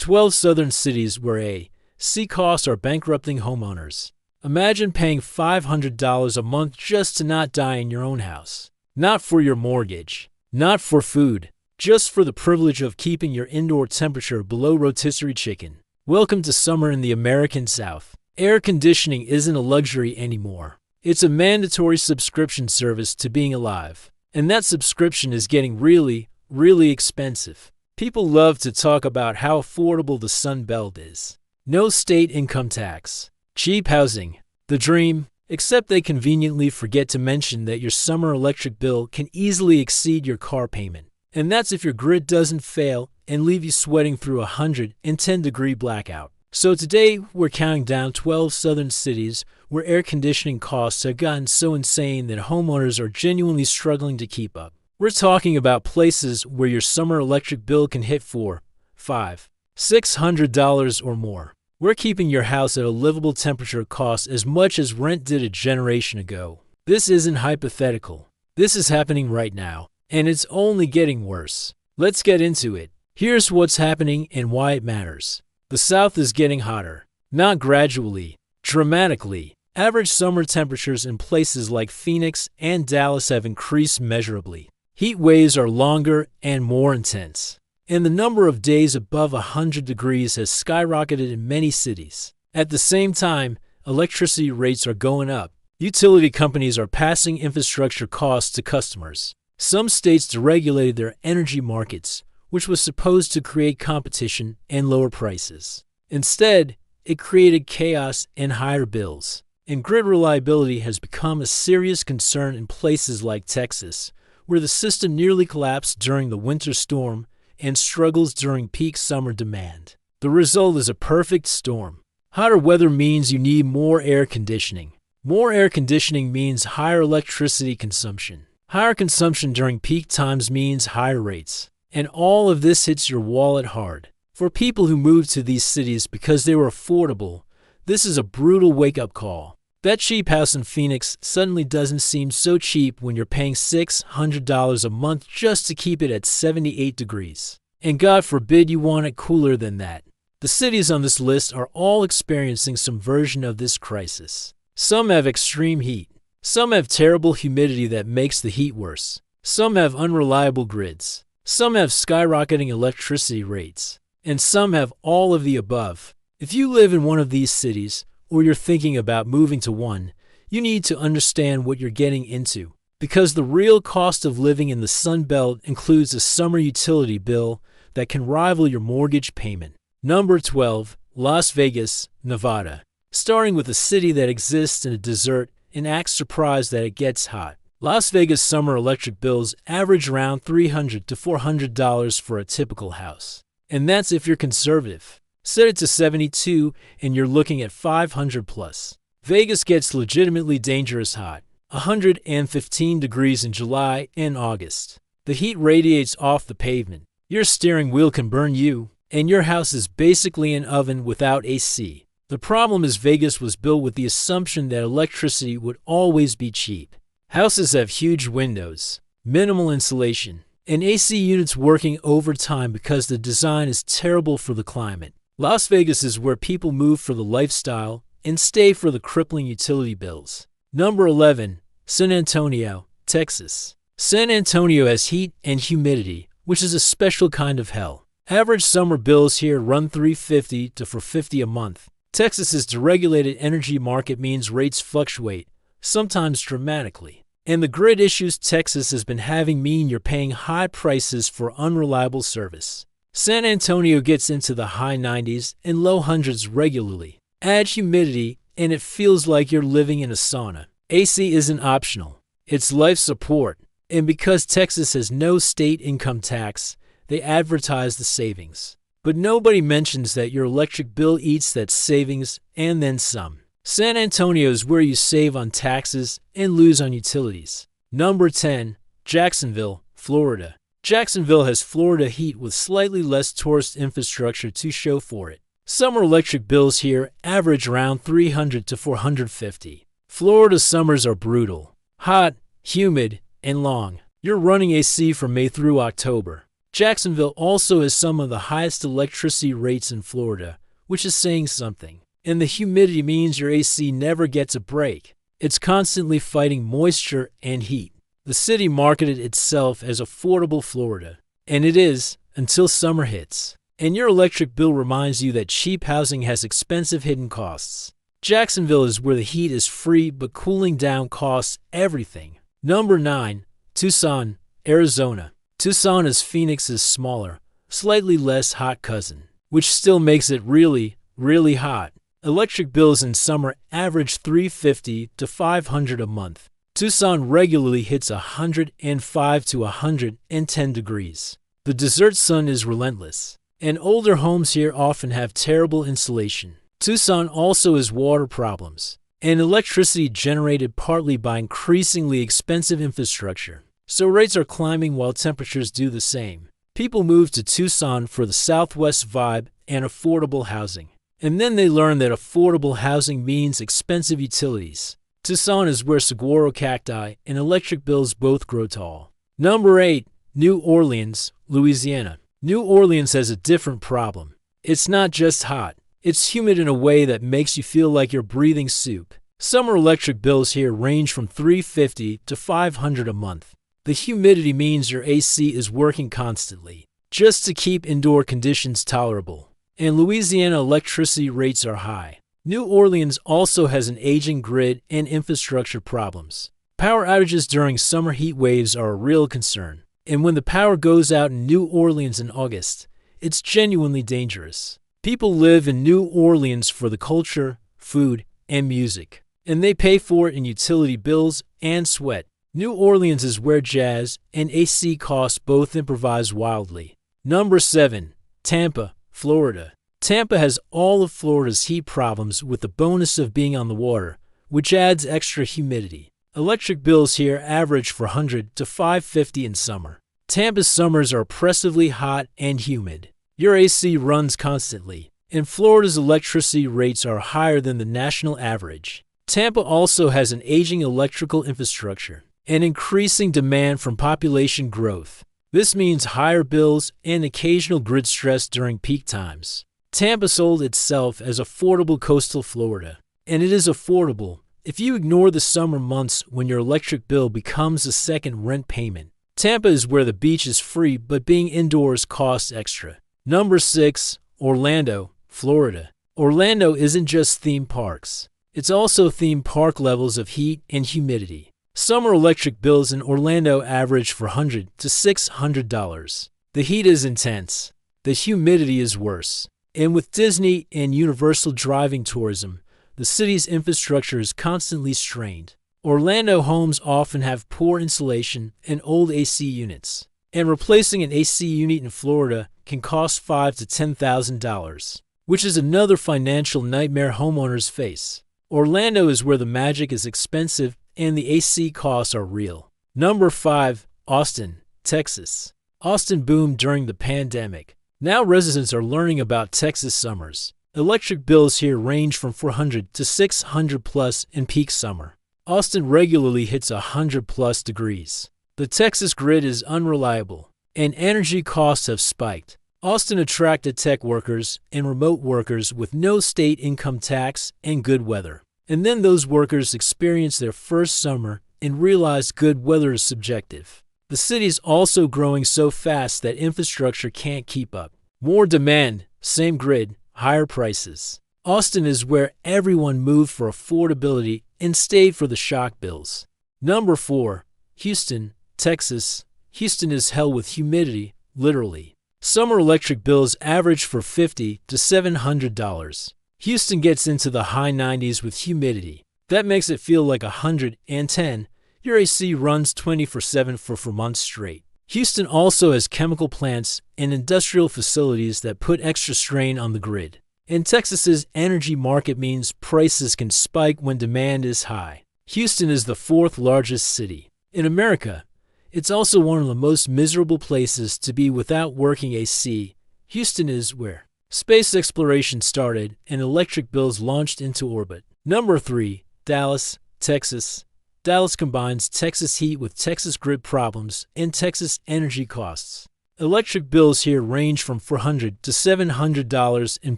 12 southern cities where AC costs are bankrupting homeowners. Imagine paying $500 a month just to not die in your own house. Not for your mortgage, not for food, just for the privilege of keeping your indoor temperature below rotisserie chicken. Welcome to summer in the American South. Air conditioning isn't a luxury anymore. It's a mandatory subscription service to being alive. And that subscription is getting really, really expensive. People love to talk about how affordable the Sun Belt is. No state income tax. Cheap housing. The dream. Except they conveniently forget to mention that your summer electric bill can easily exceed your car payment. And that's if your grid doesn't fail and leave you sweating through a 110-degree blackout. So today, we're counting down 12 southern cities where air conditioning costs have gotten so insane that homeowners are genuinely struggling to keep up. We're talking about places where your summer electric bill can hit $400, $500, $600 or more. We're keeping your house at a livable temperature cost as much as rent did a generation ago. This isn't hypothetical. This is happening right now, and it's only getting worse. Let's get into it. Here's what's happening and why it matters. The South is getting hotter. Not gradually, dramatically. Average summer temperatures in places like Phoenix and Dallas have increased measurably. Heat waves are longer and more intense. And the number of days above 100 degrees has skyrocketed in many cities. At the same time, electricity rates are going up. Utility companies are passing infrastructure costs to customers. Some states deregulated their energy markets, which was supposed to create competition and lower prices. Instead, it created chaos and higher bills. And grid reliability has become a serious concern in places like Texas, where the system nearly collapsed during the winter storm and struggles during peak summer demand. The result is a perfect storm. Hotter weather means you need more air conditioning. More air conditioning means higher electricity consumption. Higher consumption during peak times means higher rates. And all of this hits your wallet hard. For people who moved to these cities because they were affordable, this is a brutal wake-up call. That cheap house in Phoenix suddenly doesn't seem so cheap when you're paying $600 a month just to keep it at 78 degrees. And God forbid you want it cooler than that. The cities on this list are all experiencing some version of this crisis. Some have extreme heat. Some have terrible humidity that makes the heat worse. Some have unreliable grids. Some have skyrocketing electricity rates. And some have all of the above. If you live in one of these cities, or you're thinking about moving to one, you need to understand what you're getting into. Because the real cost of living in the Sun Belt includes a summer utility bill that can rival your mortgage payment. Number 12, Las Vegas, Nevada. Starting with a city that exists in a desert and acts surprised that it gets hot. Las Vegas summer electric bills average around $300 to $400 for a typical house. And that's if you're conservative. Set it to 72 and you're looking at 500 plus. Vegas gets legitimately dangerous hot. 115 degrees in July and August. The heat radiates off the pavement. Your steering wheel can burn you, and your house is basically an oven without AC. The problem is Vegas was built with the assumption that electricity would always be cheap. Houses have huge windows, minimal insulation, and AC units working overtime because the design is terrible for the climate. Las Vegas is where people move for the lifestyle and stay for the crippling utility bills. Number 11, San Antonio, Texas. San Antonio has heat and humidity, which is a special kind of hell. Average summer bills here run $350 to $450 a month. Texas's deregulated energy market means rates fluctuate, sometimes dramatically. And the grid issues Texas has been having mean you're paying high prices for unreliable service. San Antonio gets into the high 90s and low hundreds regularly. Add humidity, and it feels like you're living in a sauna. AC isn't optional. It's life support. And because Texas has no state income tax, they advertise the savings. But nobody mentions that your electric bill eats that savings and then some. San Antonio is where you save on taxes and lose on utilities. Number 10, Jacksonville, Florida. Jacksonville has Florida heat with slightly less tourist infrastructure to show for it. Summer electric bills here average around $300 to $450. Florida summers are brutal, hot, humid, and long. You're running AC from May through October. Jacksonville also has some of the highest electricity rates in Florida, which is saying something. And the humidity means your AC never gets a break. It's constantly fighting moisture and heat. The city marketed itself as affordable Florida, and it is until summer hits. And your electric bill reminds you that cheap housing has expensive hidden costs. Jacksonville is where the heat is free, but cooling down costs everything. Number 9. Tucson, Arizona. Tucson is Phoenix's smaller, slightly less hot cousin, which still makes it really, really hot. Electric bills in summer average $350 to $500 a month. Tucson regularly hits 105 to 110 degrees. The desert sun is relentless, and older homes here often have terrible insulation. Tucson also has water problems and electricity generated partly by increasingly expensive infrastructure. So rates are climbing while temperatures do the same. People move to Tucson for the Southwest vibe and affordable housing. And then they learn that affordable housing means expensive utilities. Tucson is where saguaro cacti and electric bills both grow tall. Number 8. New Orleans, Louisiana. New Orleans has a different problem. It's not just hot. It's humid in a way that makes you feel like you're breathing soup. Summer electric bills here range from $350 to $500 a month. The humidity means your AC is working constantly, just to keep indoor conditions tolerable. And Louisiana electricity rates are high. New Orleans also has an aging grid and infrastructure problems. Power outages during summer heat waves are a real concern. And when the power goes out in New Orleans in August, it's genuinely dangerous. People live in New Orleans for the culture, food, and music. And they pay for it in utility bills and sweat. New Orleans is where jazz and AC costs both improvise wildly. Number 7. Tampa, Florida. Tampa has all of Florida's heat problems with the bonus of being on the water, which adds extra humidity. Electric bills here average $400 to $550 in summer. Tampa's summers are oppressively hot and humid. Your AC runs constantly, and Florida's electricity rates are higher than the national average. Tampa also has an aging electrical infrastructure and increasing demand from population growth. This means higher bills and occasional grid stress during peak times. Tampa sold itself as affordable coastal Florida, and it is affordable if you ignore the summer months when your electric bill becomes a second rent payment. Tampa is where the beach is free, but being indoors costs extra. Number 6. Orlando, Florida. Orlando isn't just theme parks. It's also theme park levels of heat and humidity. Summer electric bills in Orlando average $400 to $600. The heat is intense. The humidity is worse. And with Disney and Universal driving tourism, the city's infrastructure is constantly strained. Orlando homes often have poor insulation and old AC units. And replacing an AC unit in Florida can cost $5,000 to $10,000, which is another financial nightmare homeowners face. Orlando is where the magic is expensive and the AC costs are real. Number 5. Austin, Texas. Austin boomed during the pandemic. Now residents are learning about Texas summers. Electric bills here range from $400 to $600 plus in peak summer. Austin regularly hits 100 plus degrees. The Texas grid is unreliable, and energy costs have spiked. Austin attracted tech workers and remote workers with no state income tax and good weather. And then those workers experienced their first summer and realized good weather is subjective. The city is also growing so fast that infrastructure can't keep up. More demand, same grid, higher prices. Austin is where everyone moved for affordability and stayed for the shock bills. Number 4. Houston, Texas. Houston is hell with humidity, literally. Summer electric bills average for $50 to $700. Houston gets into the high 90s with humidity. That makes it feel like 110. Your AC runs 24/7 for months straight. Houston also has chemical plants and industrial facilities that put extra strain on the grid. And Texas's energy market means prices can spike when demand is high. Houston is the 4th largest city in America. It's also one of the most miserable places to be without working AC. Houston is where space exploration started and electric bills launched into orbit. Number 3. Dallas, Texas. Dallas combines Texas heat with Texas grid problems and Texas energy costs. Electric bills here range from $400 to $700 in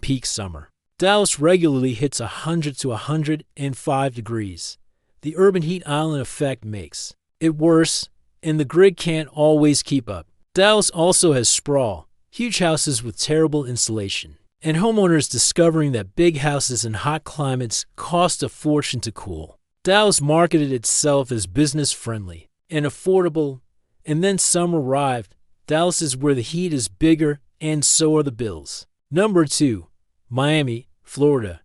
peak summer. Dallas regularly hits 100 to 105 degrees. The urban heat island effect makes it worse, and the grid can't always keep up. Dallas also has sprawl, huge houses with terrible insulation, and homeowners discovering that big houses in hot climates cost a fortune to cool. Dallas marketed itself as business-friendly and affordable, and then summer arrived. Dallas is where the heat is bigger, and so are the bills. Number 2. Miami, Florida.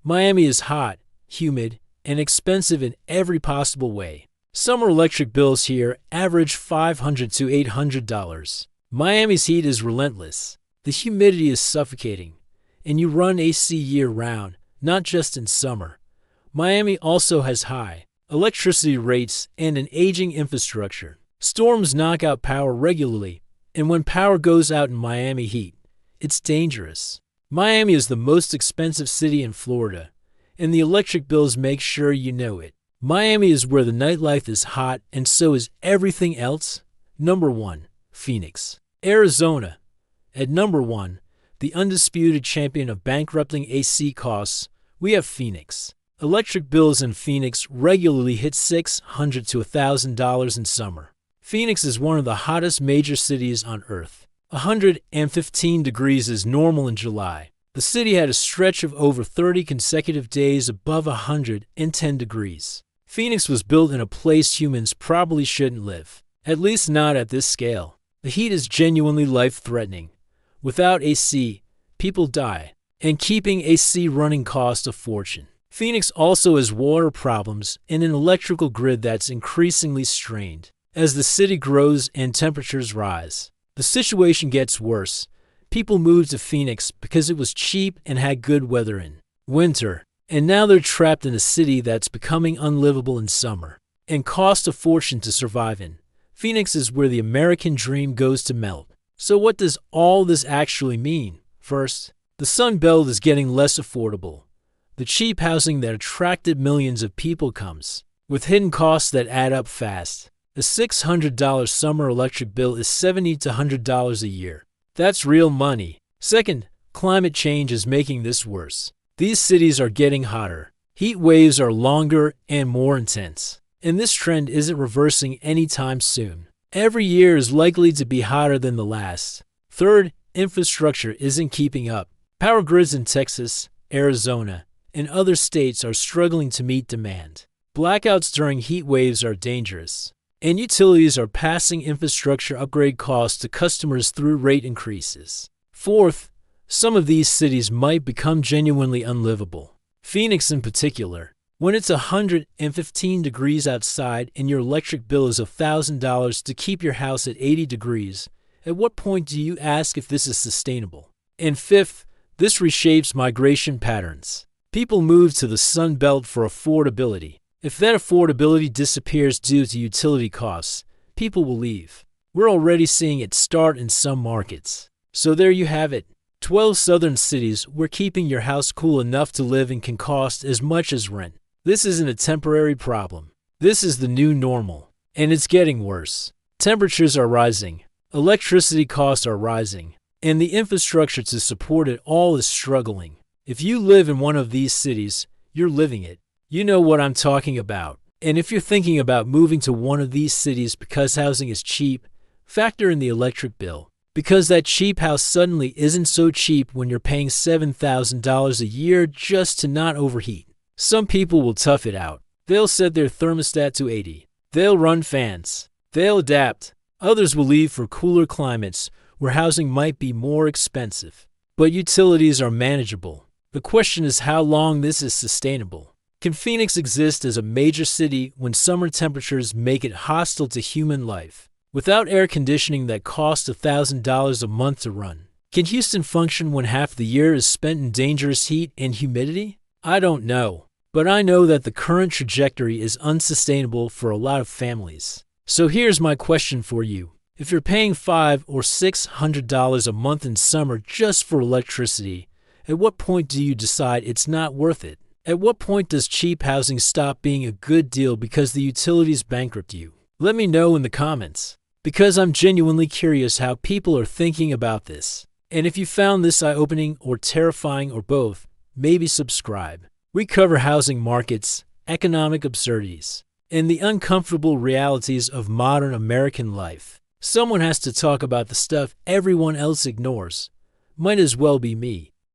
Miami is hot, humid, and expensive in every possible way. Summer electric bills here average $500 to $800. Miami's heat is relentless. The humidity is suffocating, and you run AC year-round, not just in summer. Miami also has high electricity rates and an aging infrastructure. Storms knock out power regularly, and when power goes out in Miami heat, it's dangerous. Miami is the most expensive city in Florida, and the electric bills make sure you know it. Miami is where the nightlife is hot, and so is everything else. Number 1. Phoenix, Arizona. At number 1, the undisputed champion of bankrupting AC costs, we have Phoenix. Electric bills in Phoenix regularly hit $600 to $1,000 in summer. Phoenix is one of the hottest major cities on Earth. 115 degrees is normal in July. The city had a stretch of over 30 consecutive days above 110 degrees. Phoenix was built in a place humans probably shouldn't live, at least not at this scale. The heat is genuinely life-threatening. Without AC, people die, and keeping AC running costs a fortune. Phoenix also has water problems and an electrical grid that's increasingly strained. As the city grows and temperatures rise, the situation gets worse. People moved to Phoenix because it was cheap and had good weather in winter, and now they're trapped in a city that's becoming unlivable in summer and costs a fortune to survive in. Phoenix is where the American dream goes to melt. So what does all this actually mean? First, the Sun Belt is getting less affordable. The cheap housing that attracted millions of people comes with hidden costs that add up fast. A $600 summer electric bill is $70 to $100 a year. That's real money. Second, climate change is making this worse. These cities are getting hotter. Heat waves are longer and more intense, and this trend isn't reversing anytime soon. Every year is likely to be hotter than the last. Third, infrastructure isn't keeping up. Power grids in Texas, Arizona, and other states are struggling to meet demand. Blackouts during heat waves are dangerous, and utilities are passing infrastructure upgrade costs to customers through rate increases. Fourth, some of these cities might become genuinely unlivable. Phoenix in particular. When it's 115 degrees outside and your electric bill is $1,000 to keep your house at 80 degrees, at what point do you ask if this is sustainable? And fifth, this reshapes migration patterns. People move to the Sun Belt for affordability. If that affordability disappears due to utility costs, people will leave. We're already seeing it start in some markets. So there you have it. 12 southern cities where keeping your house cool enough to live in can cost as much as rent. This isn't a temporary problem. This is the new normal. And it's getting worse. Temperatures are rising. Electricity costs are rising. And the infrastructure to support it all is struggling. If you live in one of these cities, you're living it. You know what I'm talking about. And if you're thinking about moving to one of these cities because housing is cheap, factor in the electric bill. Because that cheap house suddenly isn't so cheap when you're paying $7,000 a year just to not overheat. Some people will tough it out. They'll set their thermostat to 80. They'll run fans. They'll adapt. Others will leave for cooler climates where housing might be more expensive. But utilities are manageable. The question is how long this is sustainable. Can Phoenix exist as a major city when summer temperatures make it hostile to human life? Without air conditioning that costs $1,000 a month to run? Can Houston function when half the year is spent in dangerous heat and humidity? I don't know, but I know that the current trajectory is unsustainable for a lot of families. So here's my question for you. If you're paying $500 or $600 a month in summer just for electricity, at what point do you decide it's not worth it? At what point does cheap housing stop being a good deal because the utilities bankrupt you? Let me know in the comments. because I'm genuinely curious how people are thinking about this. And if you found this eye-opening or terrifying or both, maybe subscribe. We cover housing markets, economic absurdities, and the uncomfortable realities of modern American life. Someone has to talk about the stuff everyone else ignores. Might as well be me.